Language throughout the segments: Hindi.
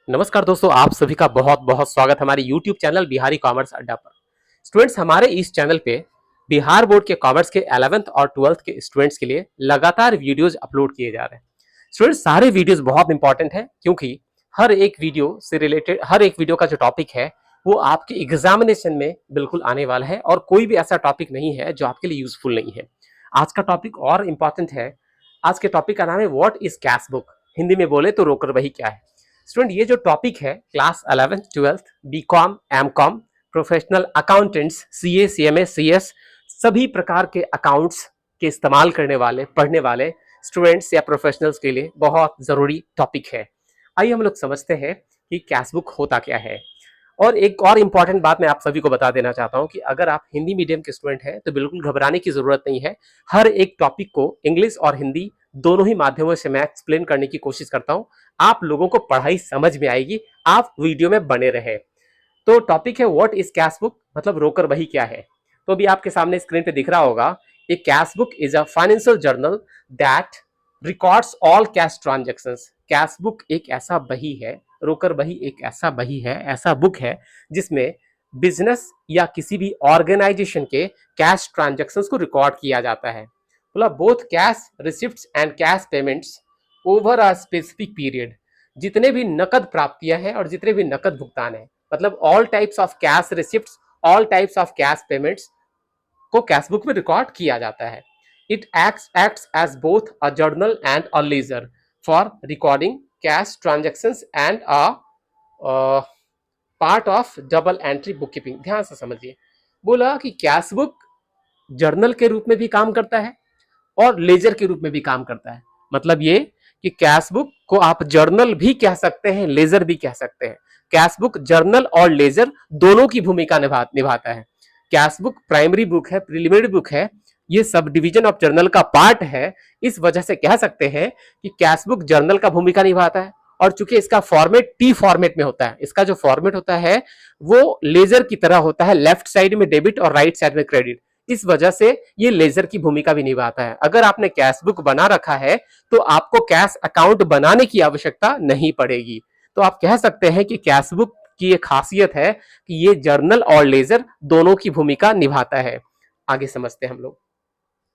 नमस्कार दोस्तों, आप सभी का बहुत बहुत स्वागत हमारे YouTube चैनल बिहारी कॉमर्स अड्डा पर। स्टूडेंट्स, हमारे इस चैनल पे बिहार बोर्ड के कॉमर्स के 11th और 12th के स्टूडेंट्स के लिए लगातार वीडियोस अपलोड किए जा रहे हैं। स्टूडेंट्स, सारे वीडियोस बहुत इंपॉर्टेंट हैं क्योंकि हर एक वीडियो का जो टॉपिक है वो आपके एग्जामिनेशन में बिल्कुल आने वाला है और कोई भी ऐसा टॉपिक नहीं है जो आपके लिए यूजफुल नहीं है। आज का टॉपिक और इंपॉर्टेंट है। आज के टॉपिक का नाम है what is cash book. Hindi में बोले तो रोकर बही क्या है। स्टूडेंट, ये जो टॉपिक है class 11th 12th BCom MCom professional accountants CA CMA CS सभी प्रकार के अकाउंट्स के इस्तेमाल करने वाले पढ़ने वाले स्टूडेंट्स या प्रोफेशनल्स के लिए बहुत जरूरी टॉपिक है। आइए हम लोग समझते हैं कि कैश बुक होता क्या है। और एक और इंपॉर्टेंट बात मैं आप सभी को बता देना चाहता हूं कि अगर आप हिंदी मीडियम के स्टूडेंट हैं तो बिल्कुल घबराने की जरूरत नहीं है। हर एक टॉपिक को इंग्लिश और हिंदी दोनों ही माध्यमों से मैं एक्सप्लेन करने की कोशिश करता हूं। आप लोगों को पढ़ाई समझ में आएगी, आप वीडियो में बने रहे। तो टॉपिक है व्हाट इज कैश बुक, मतलब रोकर बही क्या है। तो अभी आपके सामने स्क्रीन पे दिख रहा होगा, a cash book is a financial journal that records all cash transactions. Cash book एक ऐसा बही है, रोकर बही एक ऐसा बही है, ऐसा बुक है जिसमें बिजनेस या किसी भी ऑर्गेनाइजेशन के कैश ट्रांजैक्शंस को रिकॉर्ड किया जाता है। मतलब both cash receipts and cash payments over a specific period. जितने भी नकद प्राप्तियां हैं और जितने भी नकद भुगतान है, मतलब all types of cash receipts, all types of cash payments को कैश बुक में रिकॉर्ड किया जाता है। It acts as both a journal and a ledger for recording cash transactions and a part of double entry book keeping. ध्यान से समझिए, बोला कि कैश बुक जर्नल के रूप में भी काम करता है और लेजर के रूप में भी काम करता है। मतलब ये कि कैश बुक को आप जर्नल भी कह सकते हैं, लेजर भी कह सकते हैं। कैश बुक जर्नल और लेजर दोनों की भूमिका निभाता है। कैश बुक प्राइमरी बुक है, प्रिलिमिनरी बुक है, ये सब डिवीजन ऑफ जर्नल का पार्ट है। इस वजह से कह सकते हैं कि कैश बुक जर्नल का भूमिका निभाता है। और चूंकि इसका फॉर्मेट टी फॉर्मेट में होता है, इसका जो फॉर्मेट होता है वो लेजर की तरह होता है, लेफ्ट साइड में डेबिट और राइट साइड में क्रेडिट। इस वजह से ये लेजर की भूमिका भी निभाता है। अगर आपने कैश बुक बना रखा है तो आपको कैश अकाउंट बनाने की आवश्यकता नहीं पड़ेगी। तो आप कह सकते हैं कि कैश बुक की एक खासियत है कि ये जर्नल और लेजर दोनों की भूमिका निभाता है। आगे समझते हैं हम लोग।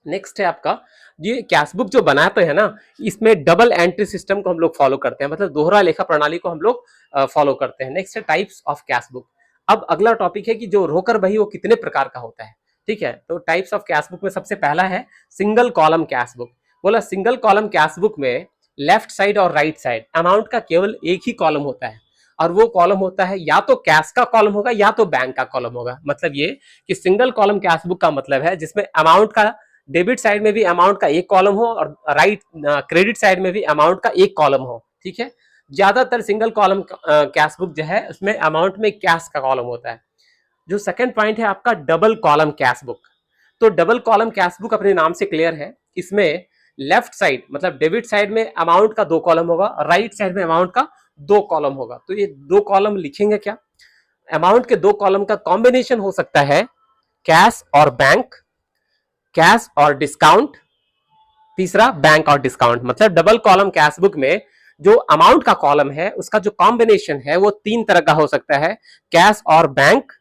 नेक्स्ट है आपका, ये कैश बुक जो बनाते हैं ना, इसमें डबल एंट्री सिस्टम को हम लोग फॉलो करते हैं, मतलब दोहरा लेखा प्रणाली को हम लोग फॉलो करते हैं। नेक्स्ट है टाइप्स ऑफ कैश बुक। अब अगला टॉपिक है कि जो रोकर बही वो कितने प्रकार का होता है। ठीक है, तो टाइप्स ऑफ कैश बुक में सबसे पहला है सिंगल कॉलम कैश बुक। बोला सिंगल कॉलम कैश बुक में लेफ्ट साइड और राइट साइड अमाउंट का केवल एक ही कॉलम होता है। और वो कॉलम होता है या तो कैश का कॉलम होगा या तो बैंक का कॉलम होगा। मतलब ये कि सिंगल कॉलम कैश बुक का मतलब है जिसमें अमाउंट का डेबिट साइड में भी अमाउंट का एक कॉलम हो और राइट क्रेडिट साइड में भी अमाउंट का एक कॉलम हो। ठीक है, ज्यादातर सिंगल कॉलम कैश बुक जो है उसमें अमाउंट में कैश का कॉलम होता है। जो सेकंड पॉइंट है आपका डबल कॉलम कैश बुक। तो डबल कॉलम कैश बुक अपने नाम से क्लियर है। इसमें लेफ्ट साइड मतलब डेबिट साइड में अमाउंट का दो कॉलम होगा, राइट साइड में अमाउंट का दो कॉलम होगा। तो ये दो कॉलम लिखेंगे क्या, अमाउंट के दो कॉलम का कॉम्बिनेशन हो सकता है कैश और बैंक, कैश और डिस्काउंट, तीसरा बैंक और डिस्काउंट। मतलब डबल कॉलम कैश बुक में जो अमाउंट का कॉलम है उसका जो कॉम्बिनेशन है वो तीन तरह का हो सकता है, कैश और बैंक,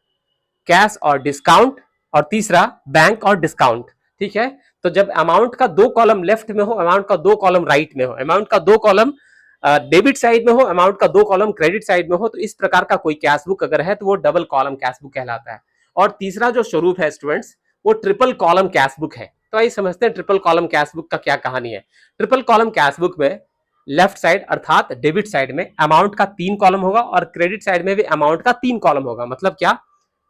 कैश और डिस्काउंट, और तीसरा बैंक और डिस्काउंट। ठीक है, तो जब अमाउंट का दो कॉलम लेफ्ट में हो, अमाउंट का दो कॉलम राइट में हो, अमाउंट का दो कॉलम डेबिट साइड में हो, अमाउंट का दो कॉलम क्रेडिट साइड में हो, तो इस प्रकार का कोई कैश बुक अगर है तो वो डबल कॉलम कैश बुक कहलाता है। और तीसरा जो स्वरूप है स्टूडेंट्स, वो ट्रिपल कॉलम कैश बुक है। तो आइए समझते हैं ट्रिपल कॉलम कैश बुक का क्या कहानी है। ट्रिपल कॉलम कैश बुक में लेफ्ट साइड अर्थात डेबिट साइड में अमाउंट का तीन कॉलम होगा और क्रेडिट साइड में भी अमाउंट का तीन कॉलम होगा। मतलब क्या,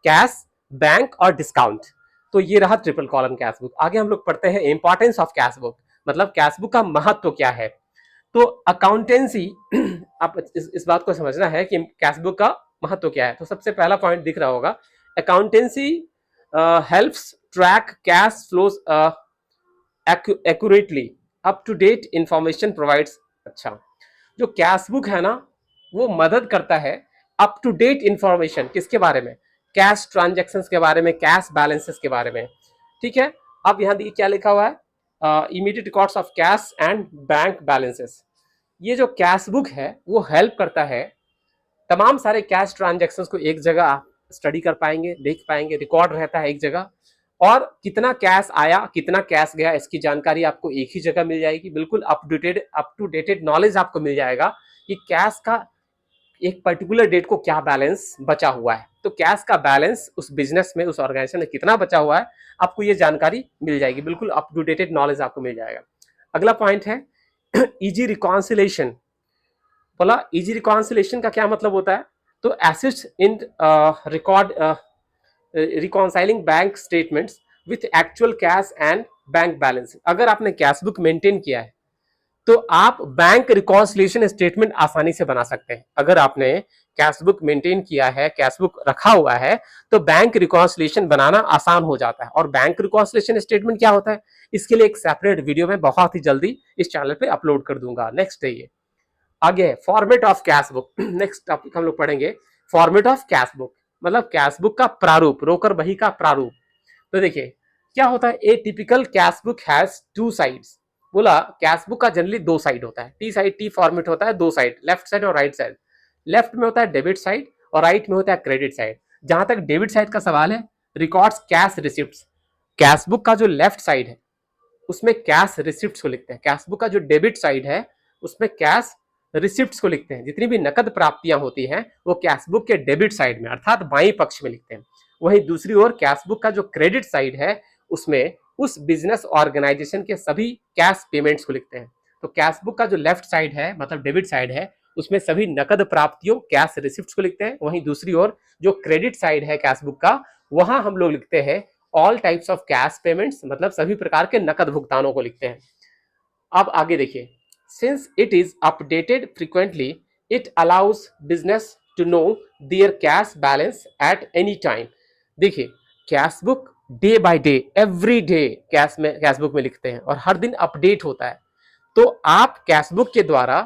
कैश, बैंक और डिस्काउंट। तो ये रहा ट्रिपल कॉलम कैश बुक। आगे हम लोग पढ़ते हैं इंपॉर्टेंस ऑफ कैश बुक, मतलब कैश बुक का महत्व क्या है। तो अकाउंटेंसी आप इस बात को समझना है कि कैश बुक का महत्व क्या है। तो सबसे पहला पॉइंट दिख रहा होगा, accountancy helps track cash flows accurately, up to date information provides. अच्छा, जो कैश बुक है ना वो मदद करता है अप टू डेट इंफॉर्मेशन किसके बारे में, कैश ट्रांजैक्शंस के बारे में, कैश बैलेंसेस के बारे में। ठीक है, अब यहाँ देखिए क्या लिखा हुआ है, immediate records of cash and bank balances. ये जो कैश बुक है वो हेल्प करता है तमाम सारे कैश ट्रांजैक्शंस को एक जगह आप स्टडी कर पाएंगे, देख पाएंगे, रिकॉर्ड रहता है एक जगह। और कितना कैश आया, कितना कैश गया, इसकी जानकारी आपको एक ही जगह मिल जाएगी। बिल्कुल अप टू डेटेड नॉलेज आपको मिल जाएगा कि कैश का एक पर्टिकुलर डेट को क्या बैलेंस बचा हुआ है। तो कैश का बैलेंस उस बिजनेस में, उस ऑर्गेनाइजेशन में कितना बचा हुआ है, आपको ये जानकारी मिल जाएगी। बिल्कुल अप टू डेटेड नॉलेज आपको मिल जाएगा। अगला पॉइंट है इजी रिकॉन्सिलेशन। बोला इजी रिकॉन्सिलेशन का क्या मतलब होता है? तो assist in record reconciling bank statements with actual cash and bank balance. अगर आपने कैश बुक मेंटेन किया है तो आप बैंक रिकॉन्सिलेशन स्टेटमेंट आसानी से बना सकते हैं। अगर आपने कैश बुक मेंटेन किया है, कैश बुक रखा हुआ है, तो बैंक रिकॉन्सिलेशन बनाना आसान हो जाता है। और बैंक रिकॉन्सिलेशन स्टेटमेंट क्या होता है, इसके लिए एक सेपरेट वीडियो में बहुत ही जल्दी इस चैनल पे अपलोड कर दूंगा। नेक्स्ट है ये, आगे है format of cash book. Next topic हम लोग पढ़ेंगे फॉर्मेट ऑफ कैश बुक, मतलब कैश बुक का प्रारूप, रोकर बही का प्रारूप। तो देखिए क्या होता है, ए typical cash book has two sides. बोला कैश बुक का जनरली दो साइड होता है, टी साइड, टी फॉर्मेट होता है दो साइड, लेफ्ट साइड और राइट साइड। लेफ्ट में होता है डेबिट साइड और राइट में होता है क्रेडिट साइड। जहां तक डेबिट साइड का सवाल है, records cash receipts. Cash book का जो लेफ्ट साइड है उसमें कैश रिसिप्ट्स को लिखते हैं। कैश बुक का जो डेबिट साइड है उसमें कैश रिसिप्ट्स को लिखते हैं। जितनी भी नकद प्राप्तियां होती हैं वो कैश बुक के डेबिट साइड में अर्थात बाईं पक्ष में लिखते हैं। वहीं दूसरी ओर कैश बुक का जो क्रेडिट साइड है उसमें उस बिजनेस ऑर्गेनाइजेशन के सभी कैश पेमेंट्स को लिखते हैं। तो कैश बुक का जो लेफ्ट साइड है मतलब डेबिट साइड है उसमें सभी नकद प्राप्तियों कैश रिसिप्ट्स को लिखते हैं। वहीं दूसरी ओर जो क्रेडिट साइड है कैश बुक का, वहां हम लोग लिखते हैं all types of cash payments, मतलब सभी प्रकार के नकद भुगतानों को लिखते हैं। अब आगे देखिए, since it is updated frequently it allows business to know their cash balance at any time. देखिए cash book day by day, every day cash book में लिखते हैं और हर दिन अपडेट होता है। तो आप कैश बुक के द्वारा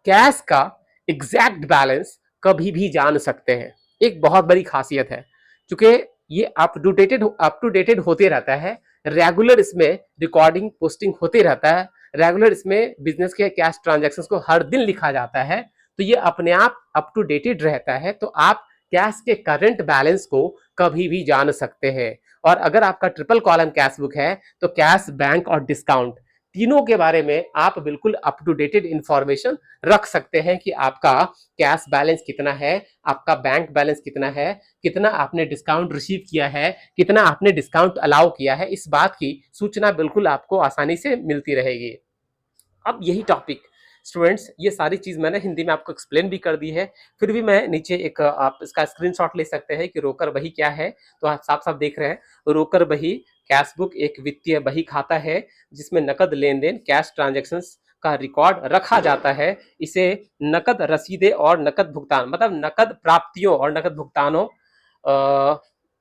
कैश का एग्जैक्ट बैलेंस कभी भी जान सकते हैं। एक बहुत बड़ी खासियत है, क्योंकि ये अप टू डेटेड होते रहता है, रेगुलर इसमें रिकॉर्डिंग पोस्टिंग होते रहता है, रेगुलर इसमें बिजनेस के कैश ट्रांजैक्शंस को हर दिन लिखा जाता है। तो ये अपने आप अप टू डेटेड रहता है। तो आप कैश के करंट बैलेंस को कभी भी जान सकते हैं। और अगर आपका ट्रिपल कॉलम कैश बुक है तो कैश, बैंक और डिस्काउंट तीनों के बारे में आप बिल्कुल अप टू डेटेड इंफॉर्मेशन रख सकते हैं कि आपका कैश बैलेंस कितना है, आपका बैंक बैलेंस कितना है, कितना आपने डिस्काउंट रिसीव किया है, कितना आपने डिस्काउंट अलाउ किया है। इस बात की सूचना बिल्कुल आपको आसानी से मिलती रहेगी। अब यही टॉपिक स्टूडेंट्स, ये सारी चीज मैंने हिंदी में आपको एक्सप्लेन भी कर दी है, फिर भी मैं नीचे एक आप इसका स्क्रीनशॉट ले सकते हैं कि रोकर बही क्या है। तो आप साफ साफ देख रहे हैं, रोकर बही कैश बुक एक वित्तीय बही खाता है जिसमें नकद लेन देन, कैश ट्रांजेक्शन्स का रिकॉर्ड रखा जाता है। इसे नकद रसीदें और नकद भुगतान, मतलब नकद प्राप्तियों और नकद भुगतानों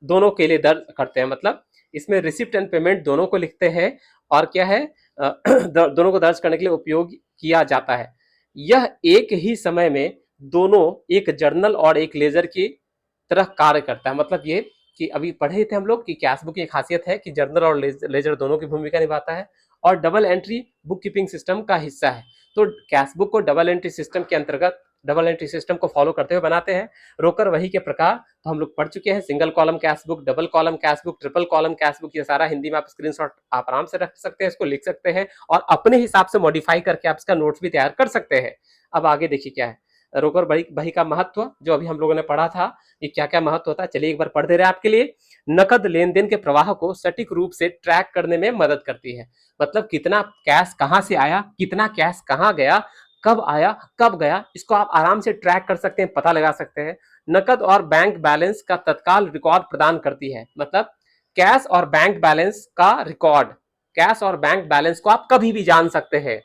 दोनों के लिए दर्ज करते हैं। मतलब इसमें रिसिप्ट एंड पेमेंट दोनों को लिखते हैं और क्या है दोनों को दर्ज करने के लिए उपयोग किया जाता है। यह एक ही समय में दोनों एक जर्नल और एक लेजर की तरह कार्य करता है। मतलब ये कि अभी पढ़े थे हम लोग कि कैश बुक की खासियत है कि जर्नल और लेजर दोनों की भूमिका निभाता है और double entry book keeping system का हिस्सा है। तो कैश बुक को डबल एंट्री सिस्टम के अंतर्गत, डबल एंट्री सिस्टम को फॉलो करते हुए बनाते हैं। रोकर वही के प्रकार तो हम लोग पढ़ चुके हैं, single column cash book, double column cash book, triple column cash book. ये सारा हिंदी में आप स्क्रीनशॉट आप आराम से रख सकते हैं, इसको लिख सकते हैं और अपने हिसाब से मॉडिफाई करके आप इसका नोट्स भी तैयार कर सकते हैं। अब आगे देखिए क्या है रोकर बही का महत्व, जो अभी हम लोगों ने पढ़ा था कि क्या क्या महत्व होता है। चलिए एक बार पढ़ दे रहे हैं आपके लिए। नकद लेन देन के प्रवाह को सटीक रूप से ट्रैक करने में मदद करती है। मतलब कितना कैश कहां से आया, कितना कैश कहां गया, कब आया कब गया, इसको आप आराम से ट्रैक कर सकते हैं, पता लगा सकते हैं। नकद और बैंक बैलेंस का तत्काल रिकॉर्ड प्रदान करती है। मतलब कैश और बैंक बैलेंस का रिकॉर्ड, कैश और बैंक बैलेंस को आप कभी भी जान सकते हैं।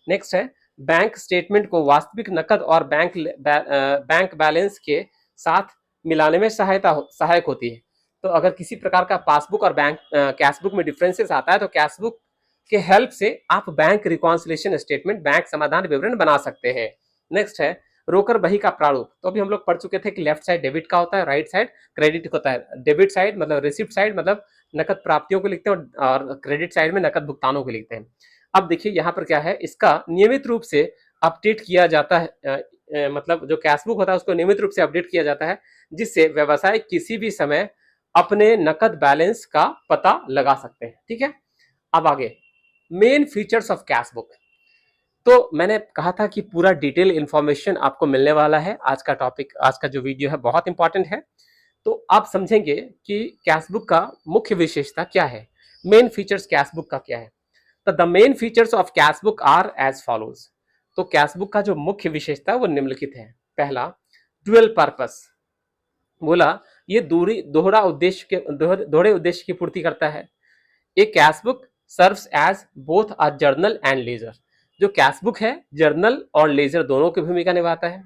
नेक्स्ट है बैंक स्टेटमेंट को वास्तविक नकद और बैंक बैलेंस के साथ मिलाने में सहायक होती है। तो अगर किसी प्रकार का पासबुक और बैंक कैश बुक में डिफरेंसेस आता है तो कैश बुक के हेल्प से आप बैंक रिकॉन्सिलेशन स्टेटमेंट, बैंक समाधान विवरण बना सकते हैं। नेक्स्ट है रोकर बही का प्रारूप। तो अभी हम लोग पढ़ चुके थे कि लेफ्ट साइड डेबिट का होता है, राइट साइड क्रेडिट होता है। डेबिट साइड मतलब रिसिप्ट साइड, मतलब नकद प्राप्तियों को लिखते हैं और क्रेडिट साइड में नकद भुगतानों को लिखते हैं। अब देखिए यहाँ पर क्या है, इसका नियमित रूप से अपडेट किया जाता है, मतलब जो कैशबुक होता है उसको नियमित रूप से अपडेट किया जाता है, जिससे व्यवसाय किसी भी समय अपने नकद बैलेंस का पता लगा सकते हैं। ठीक है, अब आगे मेन फीचर्स ऑफ कैशबुक। तो मैंने कहा था कि पूरा डिटेल इंफॉर्मेशन आपको मिलने वाला है। आज का टॉपिक, आज का जो वीडियो है बहुत इंपॉर्टेंट है। तो आप समझेंगे कि कैशबुक का मुख्य विशेषता क्या है, मेन फीचर्स कैशबुक का क्या है। तो the main features of cashbook are as follows. तो कैशबुक का जो मुख्य विशेषता है वो निम्नलिखित है। पहला, डुअल पर्पस। बोला ये दोहरा उद्देश्य के दोहरे उद्देश्य की पूर्ति करता है। A cashbook serves as both a journal and ledger. जो कैशबुक है जर्नल और लेजर दोनों की भूमिका निभाता है।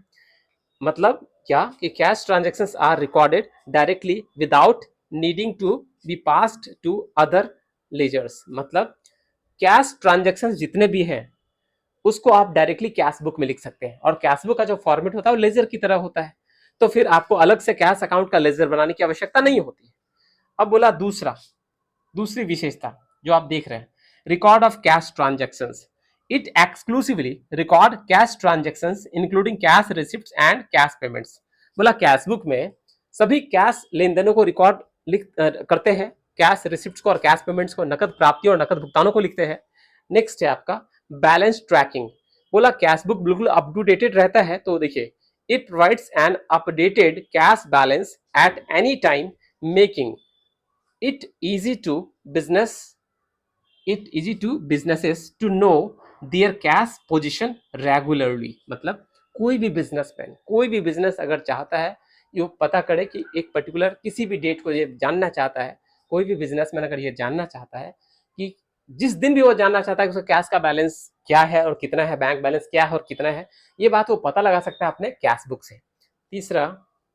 मतलब क्या कि cash transactions are recorded directly without needing to be passed to other ledgers. मतलब कैश ट्रांजेक्शंस जितने भी हैं उसको आप डायरेक्टली कैश बुक में लिख सकते हैं, और कैश बुक का जो फॉर्मेट होता है वो लेजर की तरह होता है, तो फिर आपको अलग से कैश अकाउंट का लेजर बनाने की आवश्यकता नहीं होती है। अब बोला दूसरी विशेषता जो आप देख रहे हैं, record of cash transactions. It exclusively record cash transactions including cash receipts and cash payments. बोला कैश बुक में सभी कैश लेन देनों को रिकॉर्ड करते हैं, कैश रिसिप्ट्स को और कैश पेमेंट्स को, नकद प्राप्तियों और नकद भुगतानों को लिखते हैं। नेक्स्ट है आपका बैलेंस ट्रैकिंग। बोला कैश बुक बिल्कुल अप टू डेटेड रहता है, तो देखिए it provides N updated cash balance at any time, making it easy to business it easy to businesses to know their cash position regularly। मतलब कोई भी बिजनेसमैन, कोई भी बिजनेस अगर चाहता है ये पता करे कि एक पर्टिकुलर किसी भी डेट को ये जानना चाहता है, कोई भी बिजनेसमैन अगर ये जानना चाहता है कि जिस दिन भी वो जानना चाहता है कि उसका कैश का बैलेंस क्या है और कितना है, बैंक बैलेंस क्या है और कितना है, ये बात वो पता लगा सकता है अपने कैश बुक से। तीसरा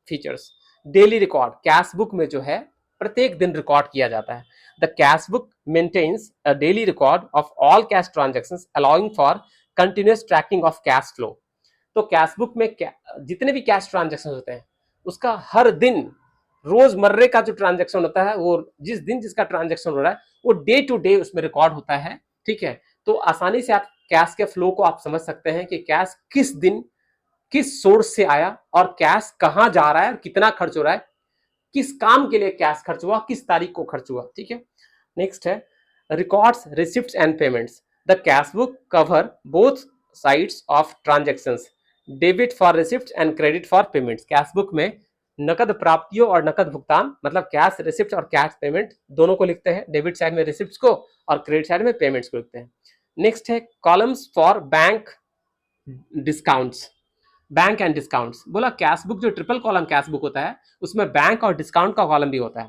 features, daily record. Cash book में जो है प्रत्येक दिन रिकॉर्ड किया जाता है। The cash book maintains a daily record of all cash transactions allowing for continuous tracking of cash flow. तो कैश बुक में जितने भी कैश ट्रांजेक्शन होते हैं उसका हर दिन रोजमर्रे का जो ट्रांजेक्शन होता है, वो जिस दिन जिसका ट्रांजेक्शन हो रहा है वो डे टू डे उसमें रिकॉर्ड होता है। ठीक है, तो आसानी से आप कैश के फ्लो को आप समझ सकते हैं कि कैश किस दिन किस सोर्स से आया और कैश कहां जा रहा है और कितना खर्च हो रहा है, किस काम के लिए कैश खर्च हुआ, किस तारीख को खर्च हुआ। ठीक है, नेक्स्ट है records, receipts and payments. The cash book cover both sides of transactions, debit for receipts and credit for payments. Cash book में नकद प्राप्तियों और नकद भुगतान, मतलब कैश रिसिप्ट और कैश पेमेंट दोनों को लिखते हैं, डेबिट साइड में रिसिप्ट्स को और क्रेडिट साइड में पेमेंट्स को लिखते हैं। नेक्स्ट है columns for bank discounts, bank and discounts. बोला कैश बुक जो ट्रिपल कॉलम कैश बुक होता है उसमें बैंक और डिस्काउंट का कॉलम भी होता है।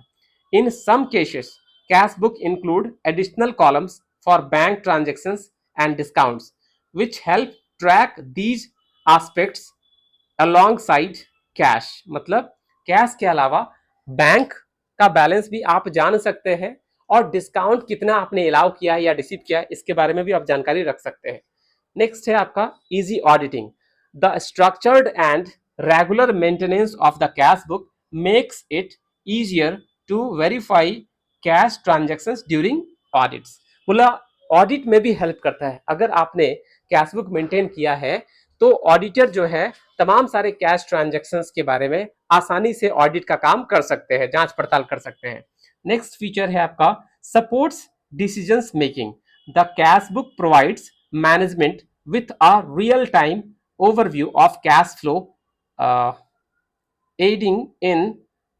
In some cases cash book include additional columns for bank transactions and discounts which help track these aspects alongside cash. मतलब कैश के अलावा बैंक का बैलेंस भी आप जान सकते हैं और डिस्काउंट कितना आपने अलाउ किया है या रिसीव किया है इसके बारे में भी आप जानकारी रख सकते हैं। नेक्स्ट है आपका easy auditing. The structured and regular maintenance of the cash book makes it easier to verify cash transactions during audits। बोला ऑडिट में भी हेल्प करता है। अगर आपने कैश बुक मेंटेन किया है तो ऑडिटर जो है तमाम सारे कैश ट्रांजैक्शंस के बारे में आसानी से ऑडिट का काम कर सकते हैं, जांच पड़ताल कर सकते हैं। नेक्स्ट फीचर है आपका supports decisions making. The cash book provides management with a real-time overview of cash flow, aiding in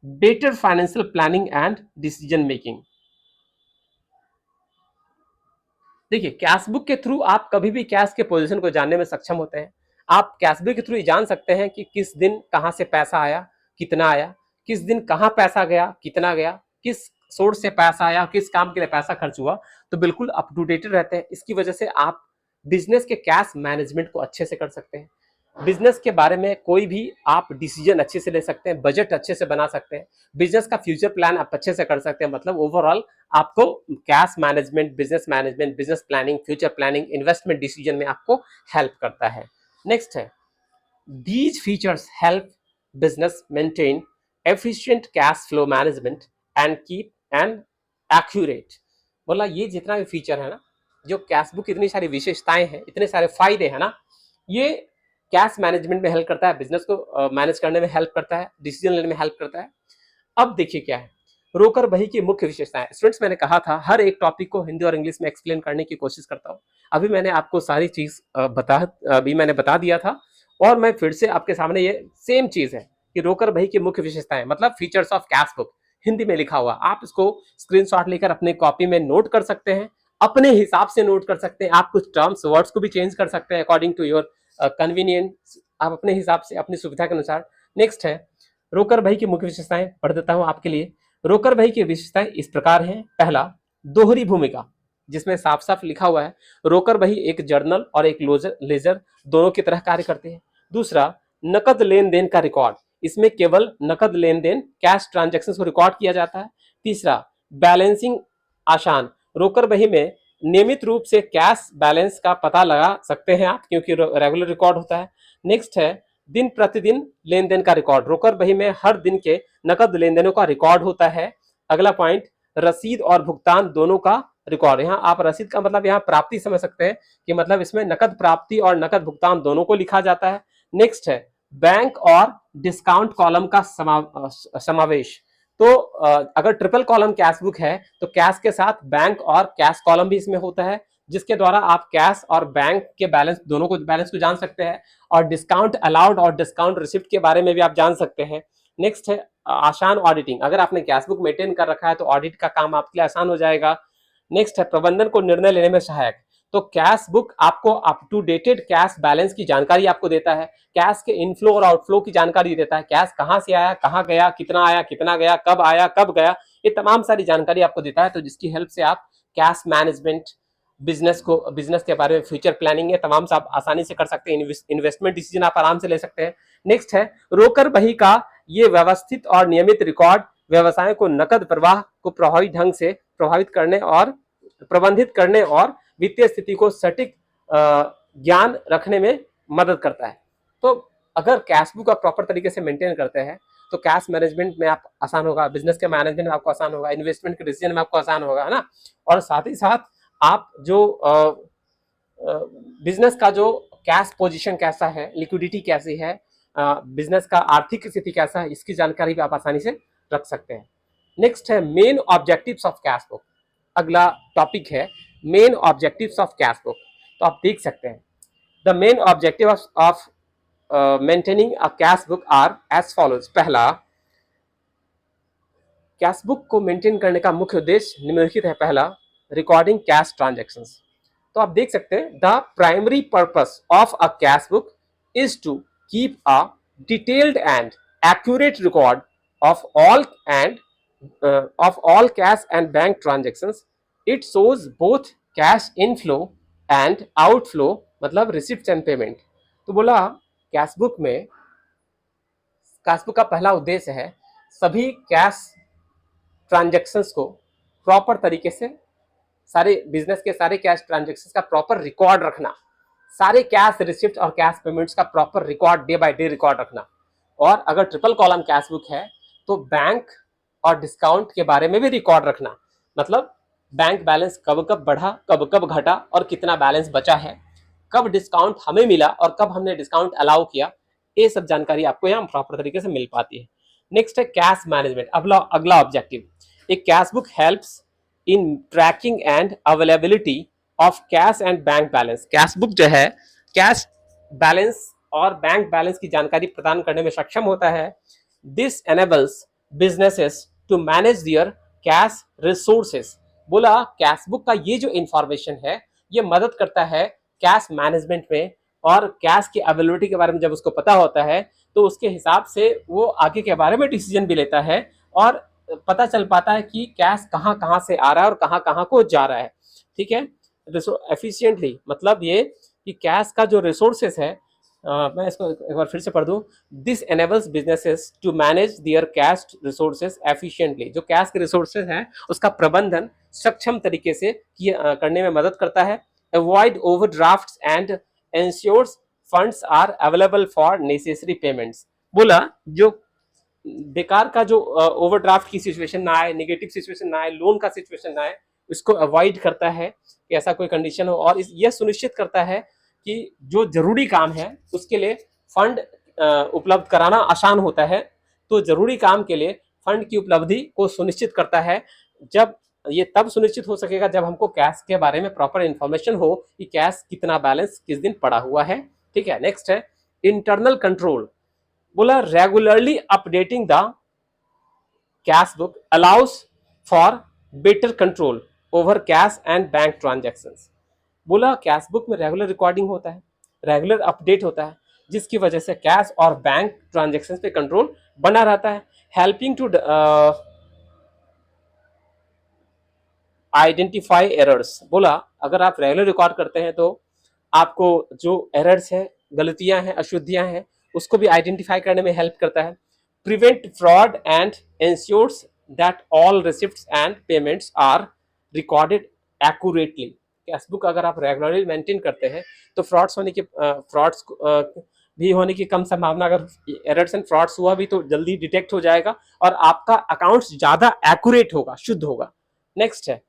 better financial planning and decision making। देखिए कैश बुक के थ्रू आप कभी भी कैश के पोजीशन को जानने में सक्षम होते हैं। आप कैश बुक के थ्रू जान सकते हैं कि किस दिन कहां से पैसा आया, कितना आया, किस दिन कहां पैसा गया, कितना गया, किस सोर्स से पैसा आया, किस काम के लिए पैसा खर्च हुआ, तो बिल्कुल अप टू डेट रहते हैं। इसकी वजह से आप बिजनेस के कैश मैनेजमेंट को अच्छे से कर सकते हैं। बिजनेस के बारे में कोई भी आप डिसीजन अच्छे से ले सकते हैं, बजट अच्छे से बना सकते हैं, बिजनेस का फ्यूचर प्लान आप अच्छे से कर सकते हैं। मतलब ओवरऑल आपको cash management, business planning, future planning, investment decision में आपको हेल्प करता है। नेक्स्ट है these features help business maintain efficient cash flow management and keep and accurate. बोला ये जितना भी फीचर है ना, जो कैश बुक की इतनी सारी विशेषताएं हैं, इतने सारे फायदे हैं ना, ये कैश मैनेजमेंट में हेल्प करता है, बिजनेस को मैनेज करने में हेल्प करता है, डिसीजन लेने में हेल्प करता है। अब देखिए क्या है रोकर बही की मुख्य विशेषताएं। स्टूडेंट्स, मैंने कहा था हर एक टॉपिक को हिंदी और इंग्लिश में एक्सप्लेन करने की कोशिश करता हूं। अभी मैंने आपको सारी चीज मैंने बता दिया था, और मैं फिर से आपके सामने ये सेम चीज है कि रोकर बही की मुख्य विशेषताएं मतलब features of cash book, Hindi में लिखा हुआ। आप इसको स्क्रीनशॉट लेकर अपने कॉपी में नोट कर सकते हैं, अपने हिसाब से नोट कर सकते हैं। आप कुछ टर्म्स वर्ड्स को भी चेंज कर सकते हैं अकॉर्डिंग टू योर कन्वीनियंस, आप अपने हिसाब से अपनी सुविधा के अनुसार। नेक्स्ट है रोकर बही की मुख्य विशेषताएं, पढ़ देता हूं आपके लिए। रोकर बही की विशेषताएं इस प्रकार हैं। पहला, दोहरी भूमिका, जिसमें साफ साफ लिखा हुआ है रोकर बही एक जर्नल और एक लेजर दोनों की तरह कार्य करते हैं। दूसरा, नकद लेन देन का रिकॉर्ड, इसमें केवल नकद लेन देन कैश ट्रांजेक्शन को रिकॉर्ड किया जाता है। तीसरा, बैलेंसिंग आसान, रोकर बही में नियमित रूप से कैश बैलेंस का पता लगा सकते हैं आप, क्योंकि रेगुलर रिकॉर्ड होता है। नेक्स्ट है दिन प्रतिदिन लेन देन का रिकॉर्ड, रोकर बही में हर दिन के नकद लेन देनों का रिकॉर्ड होता है। अगला पॉइंट, रसीद और भुगतान दोनों का रिकॉर्ड, यहाँ आप रसीद का मतलब यहाँ प्राप्ति समझ सकते हैं कि मतलब इसमें नकद प्राप्ति और नकद भुगतान दोनों को लिखा जाता है। नेक्स्ट है बैंक और डिस्काउंट कॉलम का समावेश। तो अगर ट्रिपल कॉलम कैश बुक है तो कैश के साथ बैंक और कैश कॉलम भी इसमें होता है, जिसके द्वारा आप कैश और बैंक के बैलेंस दोनों को बैलेंस को जान सकते हैं, और डिस्काउंट अलाउड और डिस्काउंट रिसिप्ट के बारे में भी आप जान सकते हैं। नेक्स्ट है आसान ऑडिटिंग, अगर आपने कैश बुक मेंटेन कर रखा है तो ऑडिट का काम आपके लिए आसान हो जाएगा। नेक्स्ट है प्रबंधन को निर्णय लेने में सहायक, तो कैश बुक आपको up to dated cash balance की जानकारी आपको देता है, कैश के इनफ्लो और आउटफ्लो की जानकारी देता है, कैश कहां से आया, कहां गया, कितना आया, कितना गया, कब आया, कब गया, ये तमाम सारी जानकारी आपको देता है। तो जिसकी हेल्प से आप कैश मैनेजमेंट, बिजनेस के बारे में फ्यूचर प्लानिंग है तमाम से आप आसानी से कर सकते हैं, इन्वेस्टमेंट डिसीजन आप आराम से ले सकते हैं। नेक्स्ट है रोकर बही का ये व्यवस्थित और नियमित रिकॉर्ड व्यवसाय को नकद प्रवाह को प्रभावी ढंग से प्रभावित करने और प्रबंधित करने और वित्तीय स्थिति को सटीक ज्ञान रखने में मदद करता है। तो अगर कैश बुक आप प्रॉपर तरीके से मेंटेन करते हैं तो कैश मैनेजमेंट में आप आसान होगा, बिजनेस के मैनेजमेंट में आपको आसान होगा, इन्वेस्टमेंट के डिसीजन में आपको आसान होगा, है ना। और साथ ही साथ आप जो बिजनेस का जो कैश पोजीशन कैसा है, लिक्विडिटी कैसी है, बिजनेस का आर्थिक स्थिति कैसा है, इसकी जानकारी भी आप आसानी से रख सकते हैं। नेक्स्ट है main objectives of cash book, अगला टॉपिक है main objectives of cash book. तो आप देख सकते हैं the main objective of maintaining a cash book are as follows. पहला, कैश बुक को मेंटेन करने का मुख्य उद्देश्य निम्नलिखित है। पहला, रिकॉर्डिंग कैश ट्रांजैक्शंस। तो आप देख सकते हैं the primary purpose of a cash book is to keep a detailed and accurate record of all cash and bank transactions. It shows both cash inflow and outflow, मतलब receipts and payment। तो बोला कैश बुक में, कैश बुक का पहला उद्देश्य है सभी कैश ट्रांजेक्शन्स को प्रॉपर तरीके से, सारे बिजनेस के सारे कैश ट्रांजेक्शन्स का प्रॉपर रिकॉर्ड रखना, सारे कैश रिसिप्ट और कैश पेमेंट्स का proper record day by day record रखना। और अगर ट्रिपल कॉलम कैश बुक है तो बैंक और डिस्काउंट के बारे में भी रिकॉर्ड रखना, मतलब बैंक बैलेंस कब कब बढ़ा, कब कब घटा और कितना बैलेंस बचा है, कब डिस्काउंट हमें मिला और कब हमने डिस्काउंट अलाउ किया, ये सब जानकारी आपको यहाँ प्रॉपर तरीके से मिल पाती है। नेक्स्ट है कैश मैनेजमेंट, अगला ऑब्जेक्टिव। एक cash book helps in tracking and availability of cash and bank balance. Cash book जो है कैश बैलेंस और बैंक बैलेंस की जानकारी प्रदान करने में सक्षम होता है। This enables businesses to manage their cash resources. बोला कैश बुक का ये जो इंफॉर्मेशन है ये मदद करता है कैश मैनेजमेंट में, और कैश की अवेलेबिलिटी के बारे में जब उसको पता होता है तो उसके हिसाब से वो आगे के बारे में डिसीजन भी लेता है और पता चल पाता है कि कैश कहाँ कहाँ से आ रहा है और कहाँ कहाँ को जा रहा है। ठीक है, एफिशिएंटली, मतलब ये कि कैश का जो रिसोर्सेस है, मैं इसको एक बार फिर से पढ़ दूं। This enables businesses to manage their cash resources efficiently. जो कैश के रिसोर्सेस हैं उसका प्रबंधन सक्षम तरीके से करने में मदद करता है। Avoid overdrafts and ensures funds are available for necessary payments. बोला जो बेकार का जो ओवरड्राफ्ट की सिचुएशन ना आए, नेगेटिव सिचुएशन ना आए, लोन का सिचुएशन ना आए, इसको अवॉइड करता है कि ऐसा कोई कंडीशन हो, और यह सुनिश्चित करता है कि जो जरूरी काम है उसके लिए फंड उपलब्ध कराना आसान होता है। तो जरूरी काम के लिए फंड की उपलब्धि को सुनिश्चित करता है। जब ये तब सुनिश्चित हो सकेगा जब हमको कैश के बारे में प्रॉपर इंफॉर्मेशन हो कि कैश कितना बैलेंस किस दिन पड़ा हुआ है। ठीक है, नेक्स्ट है इंटरनल कंट्रोल। बोला regularly updating the cash book allow us for better control over cash and bank transactions. बोला कैश बुक में रेगुलर रिकॉर्डिंग होता है, रेगुलर अपडेट होता है, जिसकी वजह से कैश और बैंक ट्रांजेक्शन पे कंट्रोल बना रहता है, हेल्पिंग टू आइडेंटिफाई एरर्स। बोला अगर आप रेगुलर रिकॉर्ड करते हैं तो आपको जो एरर्स है, गलतियां हैं, अशुद्धियां हैं, उसको भी आइडेंटिफाई करने में हेल्प करता है। Prevent fraud and ensures that all receipts and payments are recorded accurately. Cashbook अगर आप रेगुलरली मेंटेन करते हैं तो फ्रॉड्स भी होने की कम संभावना, अगर एरर्स एंड फ्रॉड्स हुआ भी तो जल्दी डिटेक्ट हो जाएगा और आपका अकाउंट्स ज्यादा एक्यूरेट होगा, शुद्ध होगा। नेक्स्ट है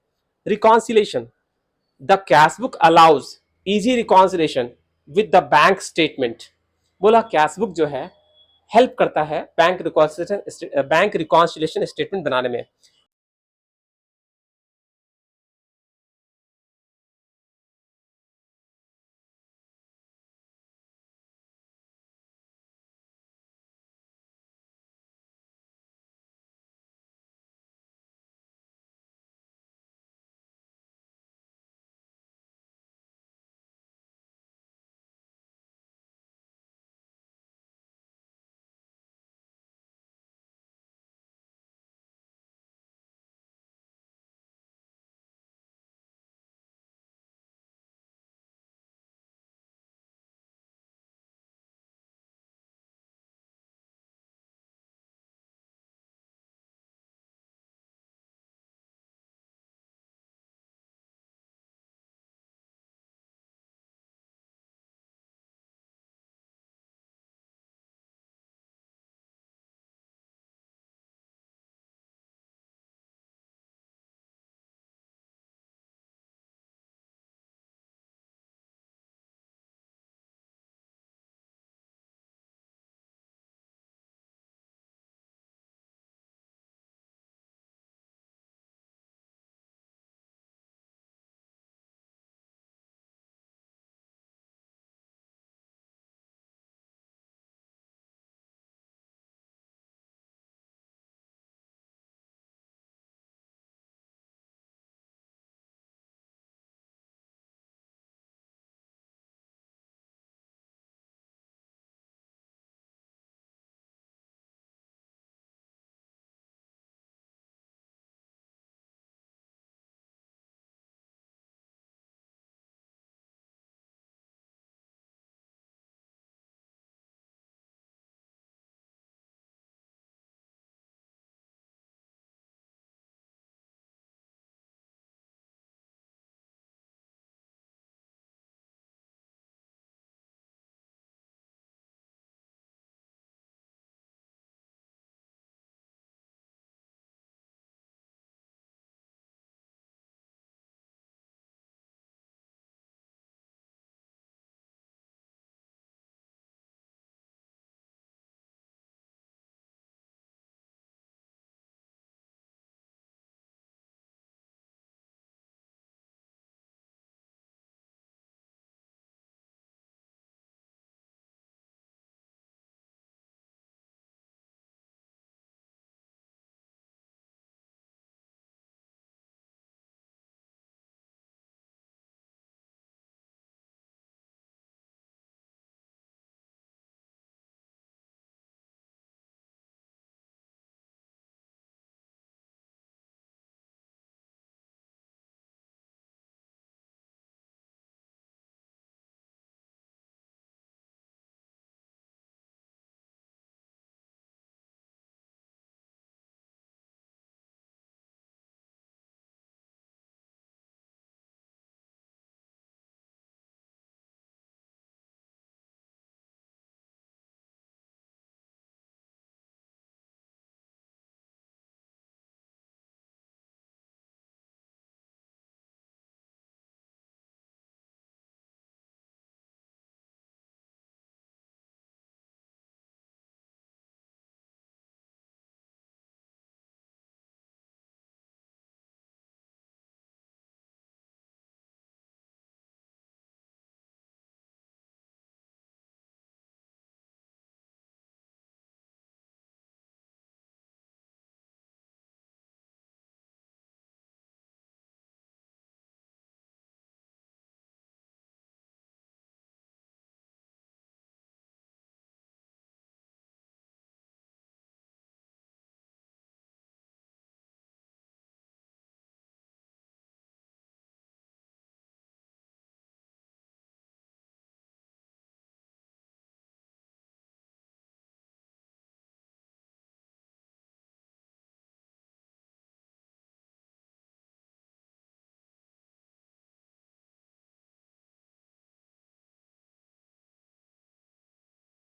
reconciliation. The cashbook allows easy reconciliation with the bank statement. बोला कैशबुक जो है हेल्प करता है बैंक रिकॉन्सिलेशन स्टेटमेंट बनाने में।